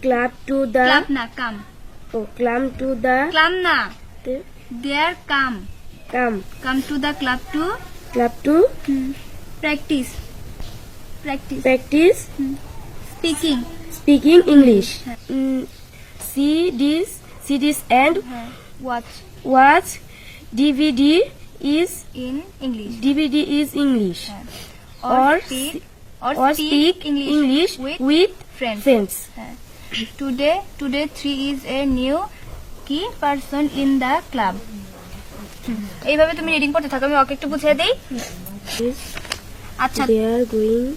Club to the. Club na come. Oh, club to the. Club na. The- There come. Come. Come to the club to Club to practice. Practice. practice Speaking. speaking English. See this and Watch watch DVD is in English. DVD is English. Or Or speak or speak English with friends. friends. Today 3 is a new key person in the club. এইভাবে তুমি reading করতে থাকো, আমি ওকে একটু বুঝিয়ে দেই। Is আচ্ছা, they are going.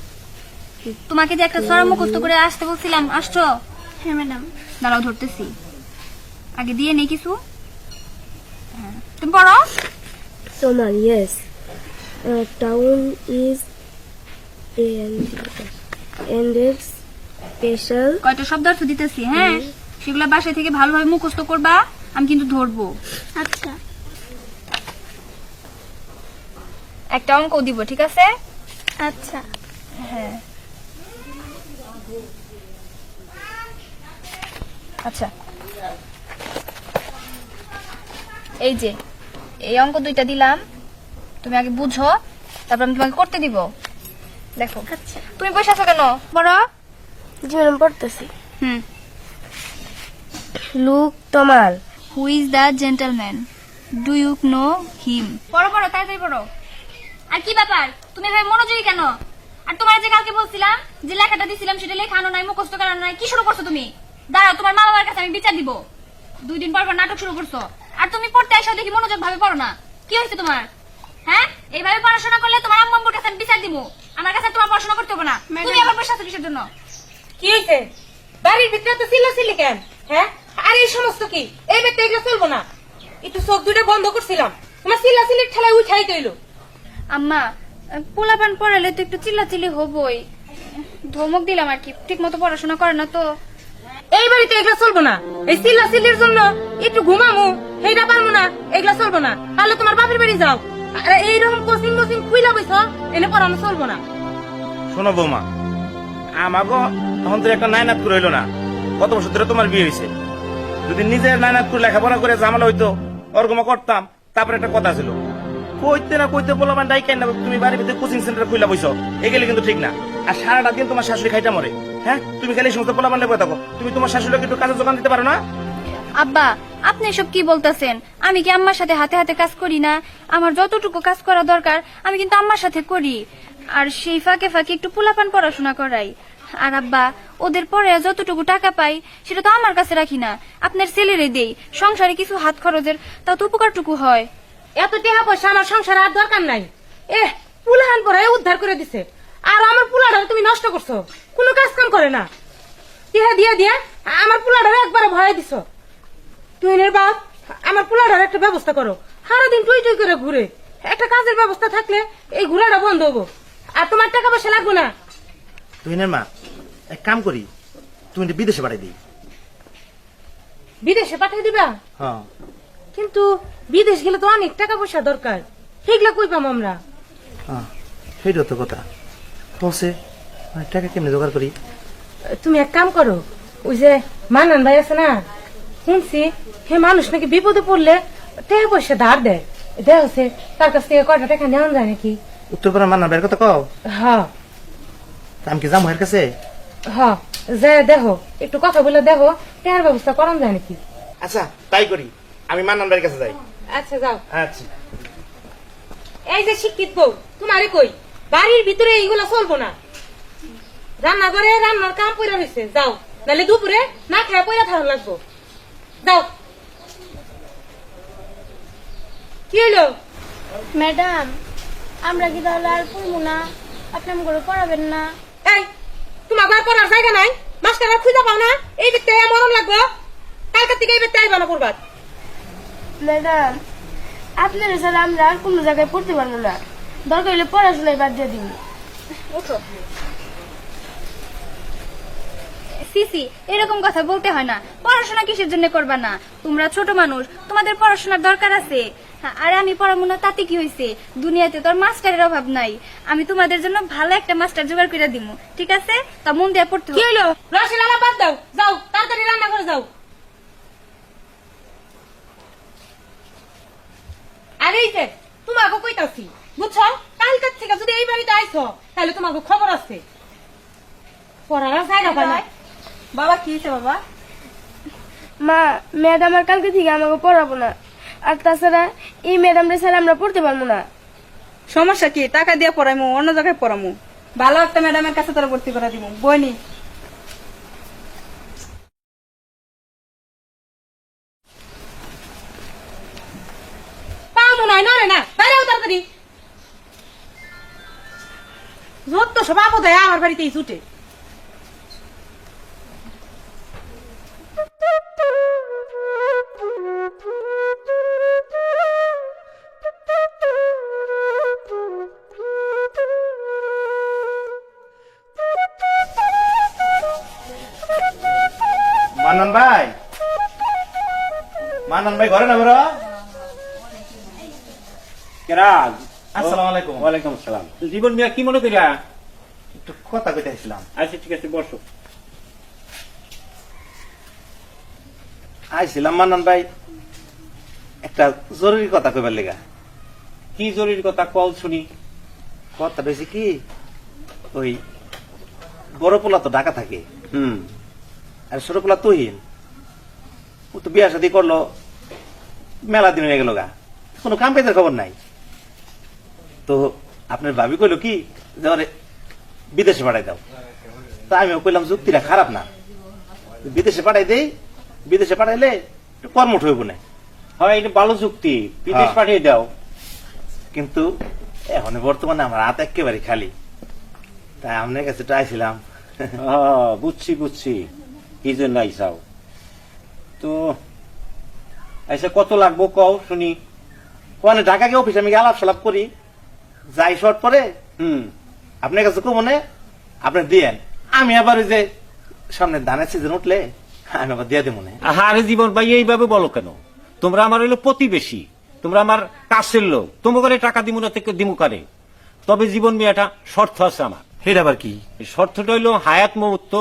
তোমাকে যে একটা সরা মুখস্থ করে আসতে বলছিলাম, আসছো? হ্যাঁ ম্যাডাম। দাঁড়াও, ধরতেছি। আগে দিয়ে নেই কিছু। হ্যাঁ, তুমি পড়ো। Somal, yes. Town is and its special. কয়টা শব্দ অর্থ দিতেছি, হ্যাঁ, সেগুলো বাসায় থেকে ভালোভাবে মুখস্থ করবা, আমি কিন্তু ধরবো। আচ্ছা একটা অঙ্ক দিব, ঠিক আছে? আচ্ছা। হ্যাঁ, আচ্ছা, এই যে এই অঙ্ক দুইটা দিলাম, তুমি আগে বুঝো, তারপর আমি তোমাকে করতে দিব। দেখো, আচ্ছা তুমি বসে আছো কেন? বড় জি ম্যাডাম পড়তেছি। হুম। Look, Tomal. Who is the gentleman? Do you know him? পড়ো পড়ো, তাড়াতাড়ি পড়ো। আর কি ব্যাপার, তুমি এভাবে মনোযোগী কেন? আর তোমার যে কালকে বলছিলাম যে লেখাটা দিছিলাম সেটা লেখানো নাই, মুখস্থ করানো নাই, কি শুরু করছো তুমি? দাঁড়াও, তোমার মা বাবার কাছে আমি বিচার দিব। 2 দিন পর পর নাটক শুরু করছো, আর তুমি পড়তে আসাও দেখি মনোযোগ ভাবে পড়ো না। কি হয়েছে তোমার? হ্যাঁ, এইভাবে পড়াশোনা করলে তোমার আম্মু আম্মুর কাছে আমি বিচার দিব। আমার কাছে তোমার পড়াশোনা করতে হবে না। তুমি আবার বসে আছো কিসের জন্য? কি হয়েছে? বাড়ির ভিতরে তো চিল্লাচিল্লি কেন? হ্যাঁ, আর এই সমস্ত কি? এই বেতে এগুলো চলবো না। একটু চোখ দুটো বন্ধ করছিলাম, তোমার চিল্লাচিল্লির ঠেলায় উঠাই গেল। আম্মা, পোলাপান পড়ালে তো একটু চিল্লাচিল্লি হবই, ধমক দিলাম আর কি, ঠিক মতো পড়াশোনা করে না তো। এই বাড়িতে এগুলো চলবো না। এই চিল্লাচিল্লির জন্য একটু ঘুমামু, সেইটা পারবো না, এগুলো চলবো না। তাহলে তোমার বাপের বাড়ি যাও। আর এইরকম কোচিং কোচিং খুইলা বইছ, এনে পড়ানো চলবো না। শোনো বৌমা, আমাকে তখন তো একটা নাইনাত করে হইলো না। কত বছর ধরে তোমার বিয়ে হয়েছে, যদি নিজের নাইনাত করে লেখাপড়া করে ঝামেলা হইতো ওরকম করতাম। তারপরে একটা কথা ছিল, কইতে না কইতে বললাম ডাইকেন না, তুমি বাড়ির ভিতরে কোচিং সেন্টার খুইলা বইছো, এগুলি কিন্তু ঠিক না। আর সারাটা দিন তোমার শাশুড়ি খাইটা মরে। হ্যাঁ, তুমি খালি এই সমস্ত পোলাপান লেগে থাকো, তুমি তোমার শাশুড়িকে একটু কাজের যোগান দিতে পারো না? আব্বা, আপনি এসব কি বলতেছেন? আমি কি আম্মার সাথে হাতে হাতে কাজ করি না? আমার যতটুকু কাজ করা দরকার আমি কিন্তু আম্মার সাথে করি, আর সেই ফাঁকে ফাঁকে একটু পোলাপান পড়াশোনা করাই। আর আব্বা, ওদের পরে যতটুকু টাকা পাই সেটা তো আমার কাছে রাখি না, আপনার ছেলেরে দেই, সংসারে কিছু হাত খরচের তাও তো উপকারটুকু হয়। এত টাকা পয়সা আমার সংসারে আর দরকার নাই। পুলাহান পড়ায় উদ্ধার করে দিছে, আর আমার পুলাটা তুমি নষ্ট করছো, কোনো কাজ কাম করে না। টিহা দিয়া দিয়া আমার পুলাটারে একবারে ভয় দিছো। তুই বাপ, আমার পুলাটার একটা ব্যবস্থা করো। সারাদিন টুই টুই করে ঘুরে, একটা কাজের ব্যবস্থা থাকলে এই ঘোরাটা বন্ধ হবো, আর তোমার টাকা পয়সা লাগবে না। তুই মা, এক কাম করি, তুমি বিদেশে পাঠাই দিই। বিদেশে পাঠিয়ে দিবা? হ্যাঁ, কিন্তু বিদেশ গেলে তো অনেক টাকা পয়সা দরকার, সেগুলা কই পাম আমরা? হ্যাঁ, সেইটা তো কথা। বলছে টাকা কেমনি জোগাড় করি? তুমি এক কাম করো, ওই যে মানান ভাই আছে না, শুনছি হে মানুষ নাকি বিপদে পড়লে টাকা পয়সা ধার দেয়, দেওয়া হচ্ছে তার কাছ থেকে কয়টা টাকা নেওয়া যায় নাকি? উত্তরপাড়া মান্না ভাইয়ের কথা কও? হ্যাঁ আমি কি যাবো এর কাছে? হ্যাঁ, যে দেখো একটু কথা বলে দেখো টাকার ব্যবস্থা করানো যায় নাকি। আচ্ছা, তাই করি, আমি মান্নান ভাইয়ের কাছে যাই। আচ্ছা যাও। আচ্ছা। এই যে শিক্ষিত বউ, তোমারে কই, বাড়ির ভিতরে এইগুলা চলবো না। রান্না করে রান্নার কাম পইরা রয়েছে, যাও, নাহলে দুপুরে না খায় পইরা থাকা লাগবো। যাও। কি হলো? ম্যাডাম, আমরা কি তাহলে আর পড়বো না? আপনি আমাকে পড়াবেন না? এই তোমার ঘরে পড়ার জায়গা নাই? মাস্টাররা খুঁজে পাও না? এই ব্যক্তি মরণ লাগবো, কালকার থেকে এই ব্যক্তি আইবা না পড়বার। ম্যাডাম, আপনার সাথে আমরা আর কোনো জায়গায় পড়তে পারবো না, দরকার হলে পড়াশোনায় বাদ দিয়ে দিব। উঠো। সিসি, এরকম কথা বলতে হয় না। পড়াশোনা কিসের জন্য করবা না? তোমরা ছোট মানুষ, তোমাদের পড়াশোনার দরকার আছে। আর আমি পড়াবো না তাতে কি হয়েছে? দুনিয়াতে তোর মাস্টারের অভাব নাই, আমি তোমাদের জন্য ভালো একটা মাস্টার জোগাড় করে দিব, ঠিক আছে? তা মন দিয়ে পড়তে কি হলো? রসের আলা বাদ দাও, যাও। আমাকে খবর আছে পড়ার জায়গা পায় না। বাবা কি হয়েছে বাবা? মা ম্যাডাম আর কালকে থেকে আমাকে পড়াবো না, আর তাছাড়া এই ম্যাডামরা ছাড়া আমরা পড়তে পারবো না। সমস্যা কি? টাকা দিয়ে পড়াইমু, অন্য জায়গায় পড়ামু। ভালো একটা ম্যাডামের কাছে তোরা ভর্তি করে দিব। বইনি পাবো নাই নরে না বাইরে তাড়াতাড়ি যত সব আপদ হয় আমার বাড়িতেই ছুটে। মান্নান ভাই, মান্নান ভাই ঘরে না বড়? কেরাজ, আসসালামু আলাইকুম। ওয়ালাইকুম আসসালাম। তো জীবন মিয়া কি মনে করিয়া? একটু কথা কইতেছিলাম। আচ্ছা ঠিক আছে, বসো। আইছিলাম মান্নান ভাই একটা জরুরি কথা কইবার লেগা। কি জরুরি কথা কল শুনি। কথা বেশি কি, ওই বড় পোলা তো ঢাকা থাকে, আর ছোট পোলা তুহিন, ও তো বিয়া শাদী করলো, মেলা দিন হয়ে গেল গা, কোনো কাম কাজের খবর নাই। তো আপনার ভাবি কইলো কি যে ওরে বিদেশে পাঠাই দাও। তা আমিও কইলাম যুক্তিটা খারাপ না, বিদেশে পাঠাই দেই, বিদেশে পাঠাইলে একটু কর্মঠ হইব না। হয় এটা ভালো যুক্তি, বিদেশ হ্যাঁ। পাঠিয়ে দাও। কিন্তু এখন বর্তমানে আমার হাত একেবারে খালি, তাই আপনার কাছে চাইছিলাম। বুঝছি বুঝছি, কি জন্য আইসাও। তো আচ্ছা কত লাগবো কও শুনি। ওখানে ঢাকা গিয়ে অফিসে আমি গিয়ে আলাপ সালাপ করি, যাই শর্ট পরে আপনার কাছে কো মনে আপনি দিয়েন, আমি আবার ওই যে সামনে ধানের সিজন উঠলে আমি আবার দিয়ে দেব মনে। আরে জীবন ভাই এইভাবে বলো কেন? তোমরা আমার হইলো প্রতিবেশী, তোমরা আমার কাছের লোক, তোমাকে টাকা দিমু না থেকে দিমু কারে। তবে জীবন মিয়াটা শর্ত আছে আমার। সেটা আবার কি? এই শর্তটা হইলো হায়াত মুহূর্ত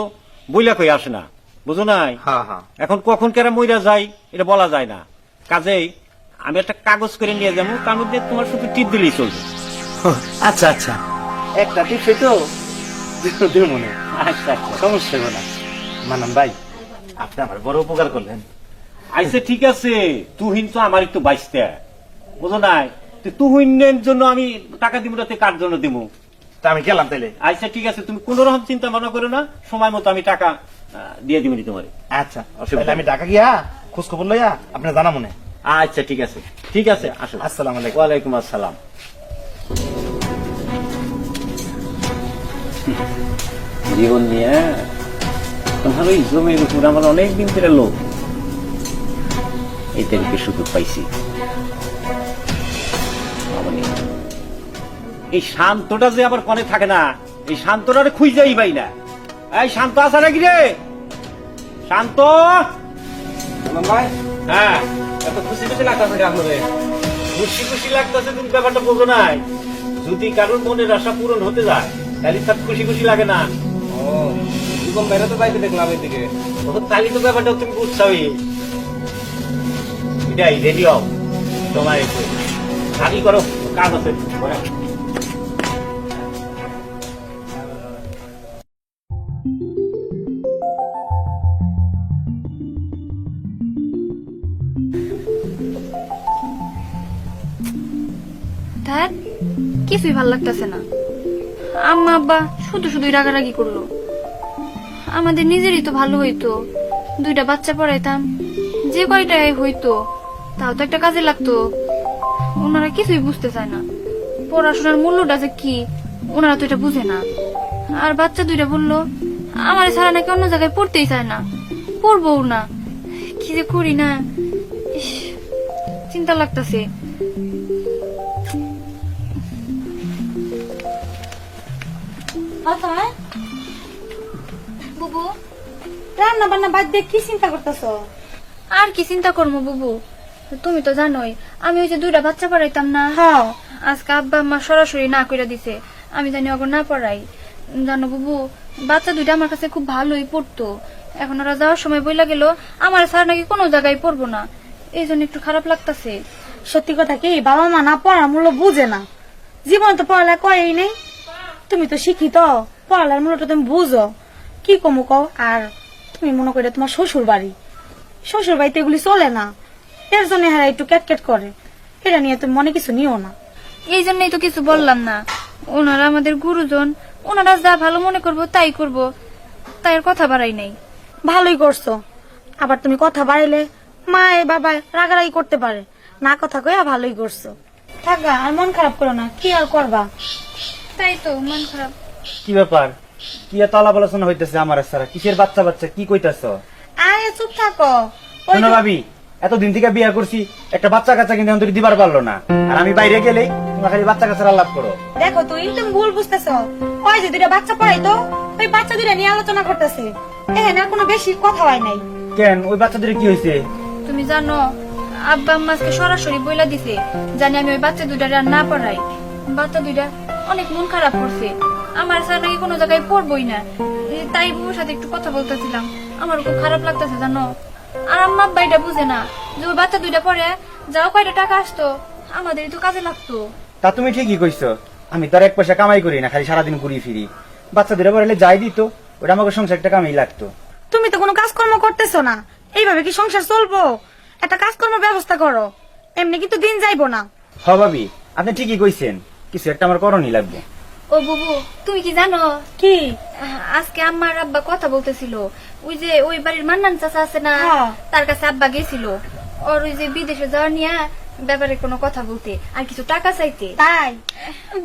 বইলা কই আসে না, বুঝো নাই? হ্যাঁ হ্যাঁ। এখন কখন কেরা মইরা যায় এটা বলা যায় না। কাজেই আমি একটা কাগজ করে নিয়ে যাবো, তার মধ্যে তোমার শুধু টিপ দিলেই চলবে। আচ্ছা আচ্ছা, একটা টিপসই তো দিব মনে। আচ্ছা আচ্ছা সমস্যা হবে না। মানান ভাই, আপনি আমার বড় উপকার করলেন। আচ্ছা ঠিক আছে, তুহিন তো আমার একটু বাইসতে, বুঝো নাই? তুহিনের জন্য আমি টাকা দিব না, কার জন্য দিব? তা আমি গেলাম তাইলে। আচ্ছা ঠিক আছে, তুমি কোন রকম চিন্তা ভাবনা করো না, সময় মতো আমি টাকা দিয়ে দিবনি তোমার। আচ্ছা তাহলে আমি ঢাকা গিয়া খোঁজ খবর লইয়া আপনি জানা মনে। আচ্ছা ঠিক আছে, ঠিক আছে, আসো। আসসালামু আলাইকুম। ওয়ালাইকুম আসসালাম। জীবন নিয়ে তোমার ওই জমির উপর আমার অনেক দিন ধরে লোক, এই তারিখে সুযোগ পাইছি। এই শান্তটা যে আবার কনে থাকে না, এই শান্তটা খুঁজেই পাই না। এই শান্ত আসা নাকি রে? শান্ত, ভাই হ্যাঁ এত খুশি খুশি লাগতেছে আপনাদের। খুশি খুশি লাগতেছে, তুমি ব্যাপারটা বোঝো নাই। যদি কারোর মনের আশা পূরণ হতে যায় তাহলে তার খুশি খুশি লাগে না। ও জীবন বাইরে তো যাইতে দেখলাম এদিকে। তাহলে তো ব্যাপারটা তুমি বুঝছাই। এটাই রেডি হও, তোমার গাড়ি করো, কাজ আছে। ধ্যাত, কিছুই ভাল লাগতেছে না। আম্মা আব্বা শুধু শুধুই রাগারাগি করলো। আমাদের নিজেরই তো ভালো হইতো, দুইটা বাচ্চা পড়াইতাম, যে কয়টাই হইতো তাও তো একটা কাজে লাগতো। ওনারা কিছুই বুঝতে চায় না, পড়াশোনার মূল্যটা যে কি ওনারা তো এটা বুঝে না। আর বাচ্চা দুইটা বললো আমার ছাড়া নাকি অন্য জায়গায় পড়তেই চায় না, পড়বও না। কি যে করি না, ইস, চিন্তা লাগতেছে। বুবু, রান্না বান্না বাদ দিয়ে কি চিন্তা করতেছো? আর কি চিন্তা করবো বুবু, তুমি তো জানোই আমি ওই যে দুইটা বাচ্চা পড়াইতাম না। হ্যাঁ আজকে আব্বা আম্মা সরাসরি না কইরা দিছে, আমি জানি অগর না পড়াই। জানো বুবু, বাচ্চা দুইটা আমার কাছে খুব ভালোই পড়তো, এখন ওরা যাওয়ার সময় বইলা গেল আমার স্যার নাকি কোনো জায়গায় পড়বো না, এই জন্য একটু খারাপ লাগতাছে। সত্যি কথা কি, বাবা মা না পড়ার মূল্য বুঝে না, জীবন তো পড়ালেখা করেই নেই। তুমি তো শিক্ষিত, পড়ালের মূলটা তুমি বুঝো, কি কমু কও। আর তুমি মনে করে তোমার শ্বশুর বাড়ি, শ্বশুর বাড়িতে এগুলি চলে না, এর জন্য হ্যাঁ একটু ক্যাটক্যাট করে। এটা নিয়ে তুমি মনে কিছু নিও না। এই জন্যই তো কিছু বললাম না। ওনারা আমাদের গুরুজন, ওনারা যা ভালো মনে করবো তাই করব, তাই আর কথা বাড়াই নাই। ভালোই করছো। আবার তুমি কথা বাড়াইলে মায়ে বাবা রাগারাগি করতে পারে, না কথা কইয়া ভালোই করছো। থাকা আর মন খারাপ করো না, কি আর করবা। তাই তো মন খারাপ। কি ব্যাপার? কি এত আলাপ আলোচনা হইতেছে আমার সারা? কিসের বাচ্চা বাচ্চা কি কইতাছ? আরে চুপ থাকো। ওই শোনো ভাবি, এতদিন থেকে বিয়া করছি, একটা বাচ্চা কাচ্চা কিন্তু এখন দিবার পারলো না। আর আমি বাইরে গেলেই তোমরা খালি বাচ্চা কাচ্চার আলাপ করো। দেখো তুমি ভুল বুঝতেছো। ওই যে দুইটা বাচ্চা পড়াইতো, ওই বাচ্চা দুইটা নিয়ে আলোচনা করতেছে। এখানে আর কোনো বেশি কথা হয় নাই। কেন, ওই বাচ্চাদের কি হয়েছে? তুমি জানো আব্বা আম্মাকে সরাসরি বইলা দিছে জানি আমি ওই বাচ্চা দুইটা আর না পড়াই। বাচ্চা দুইটা অনেক মন খারাপ করছে, আমার স্যার নাকি কোনো জায়গায় পড়বই না। তাই বউর সাথে একটু কথা বলতেছিলাম, আমার খুব খারাপ লাগতেছে জানো। আর আম্মা আব্বা এটা বুঝে না যে ওই বাচ্চা দুইটা পড়ে যাও কয়টা টাকা আসতো আমাদেরই তো কাজে লাগতো। তা তুমি ঠিকই কইছো, আমি তো আর এক পয়সা কামাই করি না, খালি সারাদিন ঘুরি ফিরি। বাচ্চাদের পড়াইলে যাই দিত, ওটা আমাকে সংসার একটা কামাই লাগতো। তুমি তো কোনো কাজকর্ম করতেছো না, এইভাবে কি সংসার চলবো? একটা কাজকর্ম ব্যবস্থা করো, এমনি কিন্তু দিন যাইবো না। হ ভাবি, আপনি ঠিকই কইছেন, কিছু একটা আমার করণই লাগবে। ও বুবু তুমি কি জানো কি? আজকে আম্মার আব্বা কথা বলতেছিল, ওই যে ওই বাড়ির মান্নান চাচা আছে না, হ্যাঁ। তার কাছে আব্বা গেছিল ওর ওই যে বিদেশে যাওয়ার নিয়ে ব্যাপারে কোনো কথা বলতে আর কিছু টাকা চাইতে। তাই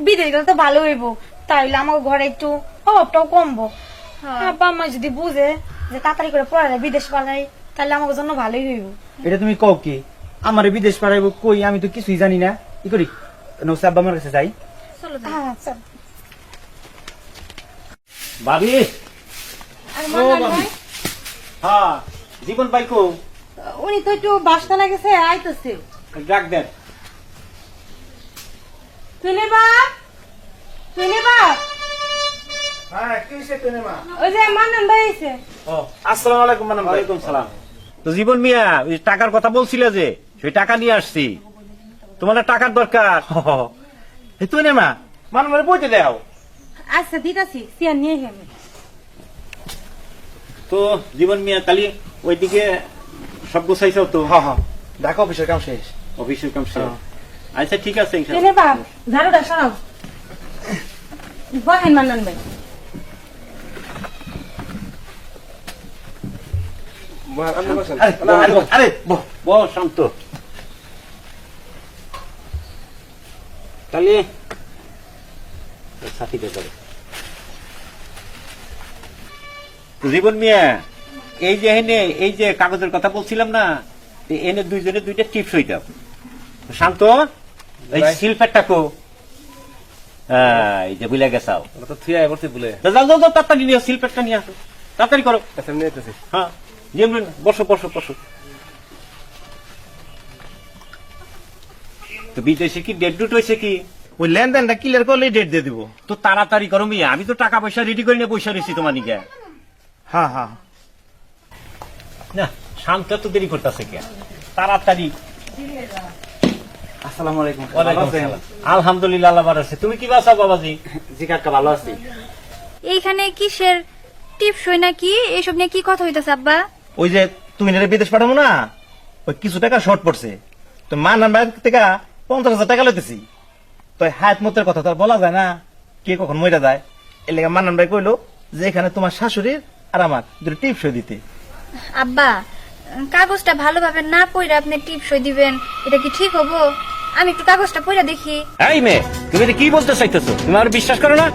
বিদেশ গেলে তো ভালো হইব, তাইলে আমার ঘরে একটু অভাবটাও কমবো। হ্যাঁ। আব্বা আম্মা যদি বুঝে যে তাড়াতাড়ি করে পড়ালে বিদেশ পালাই, তাহলে আমার জন্য ভালোই হইব। এটা তুমি কও কি? আমার বিদেশ পাঠাইবো কই? আমি তো কিছুই জানি না, কি করি? নৌসা আব্বা আমার কাছে যাই। চলো যাই। আচ্ছা। ভাবি, ও ভাবি, হ্যাঁ জীবন ভাই কো? উনি তো একটু বাসতলা গেছে, আইতেছে। ডাক দেন। তুলে বাপ, তুলে বাপ, হ্যাঁ কি হইছে তুমি মা? ওই যে মান্নান ভাই আইছে। ও আসসালামু আলাইকুম মানাম ভাই। ওয়ালাইকুম সালাম। তো জীবন মিয়া, ওই টাকার কথা বলছিলে যে, সেই টাকা নিয়ে আসছি। তোমার না টাকার দরকার? এ তুই নে মা, মানাম ভাই বইতে দাও। আচ্ছা দিতাছি, সিয়ার নিয়ে গেলে। তো জীবন মিয়া, তাহলে ওইদিকে সব গোছাইছাও তো? হ্যাঁ হ্যাঁ, ঢাকা অফিসের কাম শেষ। অফিসের কাম শেষ। আচ্ছা ঠিক আছে, তুলে ইনশাআল্লাহ। বাপ, ঝাড়ুটা সরাও। বহেন মান্নান ভাই। আপনি বসেন। আরে বহ। বহ শান্ত। তাহলে সাথীদের করে জীবন মিয়া, এই যে এনে এই যে কাগজের কথা বলছিলাম না, এনে দুইজনে দুইটা টিপস হইতাম। শান্ত, এই ভাই। শিল্পেরটা কো? এই যে বুঝলে গেছাও। ওরা তো থুয়ে আয় পড়তে ভুলে। যাও যাও যাও, তাড়াতাড়ি নিয়ে শিল্পেরটা নিয়ে আসো, তাড়াতাড়ি করো। আচ্ছা আমি নিতেছি। হ্যাঁ যেমন, বসো বসো বসো। তো বিদেশে কি ডেট ডুট হয়েছে কি? ওই লেনদেনটা ক্লিয়ার করলে ডেট দিয়ে দিব। তো তাড়াতাড়ি করো মিয়া, আমি তো টাকা পয়সা রেডি করে নিয়ে বসে রয়েছি তোমার নিকে। হ্যাঁ হ্যাঁ, না শান্ত তো দেরি করতেছে কে? তাড়াতাড়ি। আসসালামু আলাইকুম। ওয়ালাইকুম ভালো আছেন? আসসালাম। আলহামদুলিল্লাহ, আল্লাহ ভালো আছে। তুমি কি বাসা বাবাজি? জি কাকা, ভালো আছি। এইখানে কিসের টিপস হই নাকি এইসব নিয়ে কি কথা হইতাছে আব্বা? ওই যে তুমি নেড়ে বিদেশ পাঠাবো না, ওই কিছু টাকা শর্ট পড়ছে, তো মানাম ভাই থেকে 50,000 টাকা লইতেছি। তো হাত মতের কথা তো আর বলা যায় না, কে কখন মরে যায়। এর লেগে মান্নান ভাই কইলো যে এখানে তোমার শাশুড়ির আর আমার দুটো টিপস দিতে। আব্বা কাগজটা ভালোভাবে না পড়ে আপনি টিপসই দিবেন, এটা কি ঠিক হবো? আমি একটু কাগজটা পড়ে দেখি। এই মেয়ে, তুমি এটা কি বলতে চাইতেছো? তুমি আমার বিশ্বাস করো না?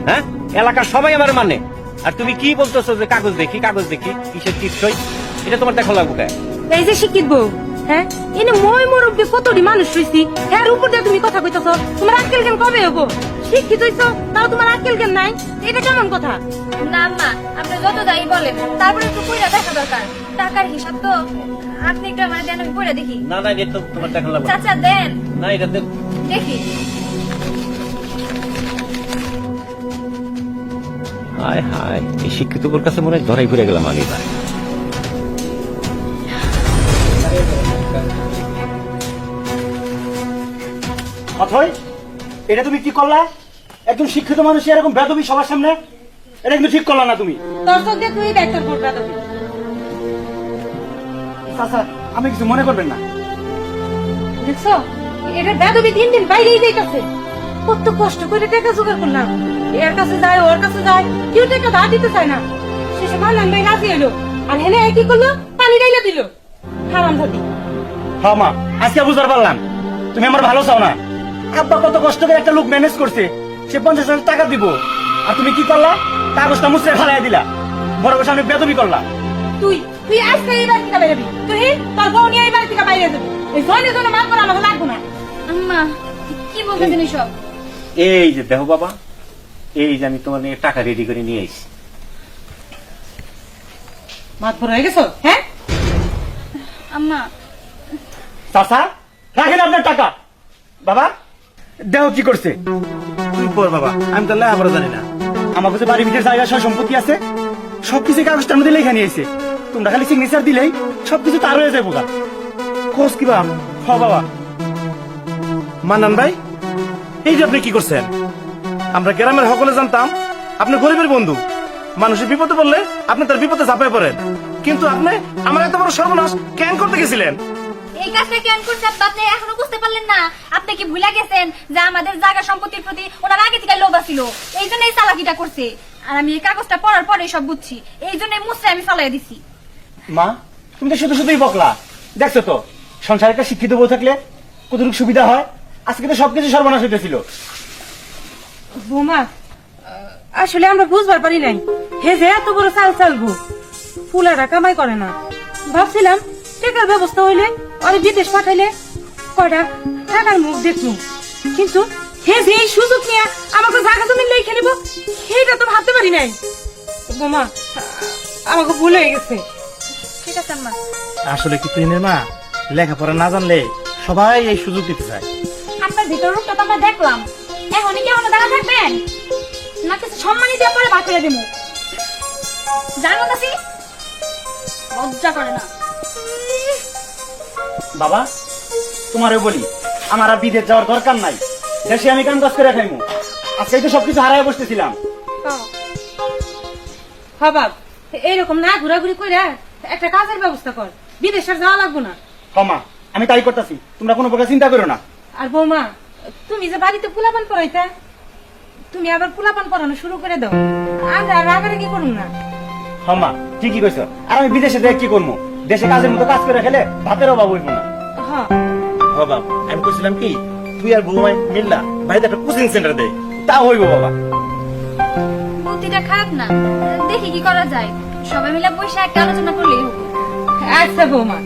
হ্যাঁ, এলাকার সবাই আমার মানে, আর তুমি কি বলতেছো যে কাগজ দেখি কাগজ দেখি? কিসের টিপসই? এটা তোমার দেখো লাগবে কেন? এই যে শিক্ষিত বউ, হ্যাঁ এনে মই মুরব্বী কতটি মানুষ হইছি, এর উপর দিয়ে তুমি কথা কইতাছো। তোমার আক্কেল জ্ঞান কবে হবো? শিক্ষিত হইছো তাও তোমার আক্কেল জ্ঞান নাই, এটা কেমন কথা? না আম্মা, আপনি যত দায়ী বলেন তারপরে একটু পড়ে দেখা দরকার। টাকার হিসাব তো আপনি একটু আমার দেন, আমি পড়ে দেখি। না না, এটা তো তোমার দেখো লাগবে না। চাচা দেন না, এটা দেখি। হায় হায়, এই শিক্ষিত ওর কাছে মনে হয় ধরাই ঘুরে গেলাম আমি এবার। অথই, এটা তুমি কি করলা? একজন শিক্ষিত মানুষ এরকম বেদবি সবার সামনে, এটা কিন্তু ঠিক করলা না তুমি। তোর চোখ দিয়ে তুই দেখ তোর বোন বেদবি। চাচা, আমি কিছু মনে করবেন না। দেখছো এটা বেদবি দিন দিন বাইরেই যাইতেছে। কত কষ্ট করে টাকা জোগাড় করলাম, এর কাছে যায় ওর কাছে যায়, কেউ টাকা ধার দিতে চায় না। শেষে মানলাম ভাই রাজি হইলো, আর হেনে কি করলো, পানি ডাইলা দিল। হারাম ধরি। হ্যাঁ মা, আজকে বুঝতে পারলাম তুমি আমার ভালো চাও না। আব্বা কত কষ্ট করে একটা লোক ম্যানেজ করছে, সে 50,000 টাকা দিব, আর তুমি কি করলা, কাগজটা মুছড়ে ফেলাই দিলা, বড় বড় সামনে বেদবি করলা। তুই তুই আজকে এই বাড়ি থেকে বাইরে যাবি, তুই তোর বউ নিয়ে এই বাড়ি থেকে বাইরে যাবি। এই জনে জনে মার করা আমাকে লাগবো না। আম্মা কি বলতেছেন এসব? এই যে দেখো বাবা, এই যে আমি তোমার নিয়ে টাকা রেডি করে নিয়ে এসেছি। মাত ভরে হয়ে গেছো? হ্যাঁ আম্মা চাচা, রাখেন আপনার টাকা। বাবা, দেহ কি করছে? তুই পর বাবা, আমি তো লেখাপড়া জানি না। আমার কাছে বাড়ির ভিতরে জায়গা সব সম্পত্তি আছে, সবকিছু কাগজটার মধ্যে লেখা নিয়েছে। তোমরা খালি সিগনেচার দিলেই সবকিছু তার হয়ে যাবো। কোস কি বা? হ বাবা। মান্নান ভাই, এই যে আপনি কি করছেন? আমরা গ্রামের সকলে জানতাম আপনি গরিবের বন্ধু, মানুষের বিপদে পড়লে আপনি তার বিপদে ঝাঁপায় পড়েন, কিন্তু আপনি আমার এত বড় সর্বনাশ কেন করতে গেছিলেন? এই কাজটা কেন করছে আব্বা? আপনি এখনো বুঝতে পারলেন না? আপনি কি ভুলে গেছেন যে আমাদের জায়গা সম্পত্তির প্রতি ওনার আগে থেকে লোভ ছিল? এই জন্য এই চালাকিটা করছে। আর আমি এই কাগজটা পড়ার পরে সব বুঝছি, এই জন্য মুছরে আমি ফালাই দিছি। মা, তুমি তো শুধু শুধুই বকলা। দেখছো তো সংসারে একটা শিক্ষিত বউ থাকলে কতটুকু সুবিধা হয়। আজকে তো সবকিছু সর্বনাশ হইতেছিল। বৌমা, আসলে আমরা বুঝবার পারি নাই হে যে এত বড় চাল চালবো, ফুলারা কামাই করে না। ভাবছিলাম টাকার ব্যবস্থা হইলে আমি বিদেশ পাঠাইলে কয়টা টাকার মুখ দেখুন, কিন্তু হে যে এই সুযোগ নিয়ে আমাকে জায়গা জমি লেখে নিব, সেটা তো ভাবতে পারি নাই। বৌমা, আমাকে ভুল হয়ে গেছে। ঠিক আছে আম্মা। আসলে কি তুই মা লেখাপড়া না জানলে সবাই এই সুযোগ দিতে চায়। আপনার ভিতর রূপটা তো আমরা দেখলাম, এখনই কি আমাদের দাঁড়া থাকবেন না? কিছু সম্মানই দিয়ে পরে বাদ করে দেবো। জানো না সি লজ্জা করে না। বাবা, তোমারও বলি, আমার আর বিদেশ যাওয়ার দরকার নাই। দেশে আমি কাম কাজ করে খাইমু। আজকে তো সবকিছু হারায় বসতেছিলাম। হ্যাঁ বাপ, এইরকম না ঘোরাঘুরি করে একটা কাজের ব্যবস্থা কর, বিদেশে আর যাওয়া লাগবো না। ক্ষমা, আমি তাই করতেছি, তোমরা কোনো প্রকার চিন্তা করো না। আর বৌমা, তুমি যে বাড়িতে পোলাপান পড়াইতা, তুমি আবার পোলাপান পড়ানো শুরু করে দাও, আমরা রাগারাগি করুন না। ক্ষমা, ঠিকই কইছো। আর আমি বিদেশে যাই কি করবো? দেশে কাজের মতো কাজ করে খেলে ভাতের অভাব হইব না। হ্যাঁ ও বাবা, আমি কইছিলাম কি তুই আর বৌমাই মিল্লা ভাইদের একটা কোচিং সেন্টার দে। তা হইব বাবা। বুদ্ধিটা খারাপ না, দেখি কি করা যায়। সবাই মিলে বসে একটা আলোচনা করলেই হবে। আচ্ছা বৌমা।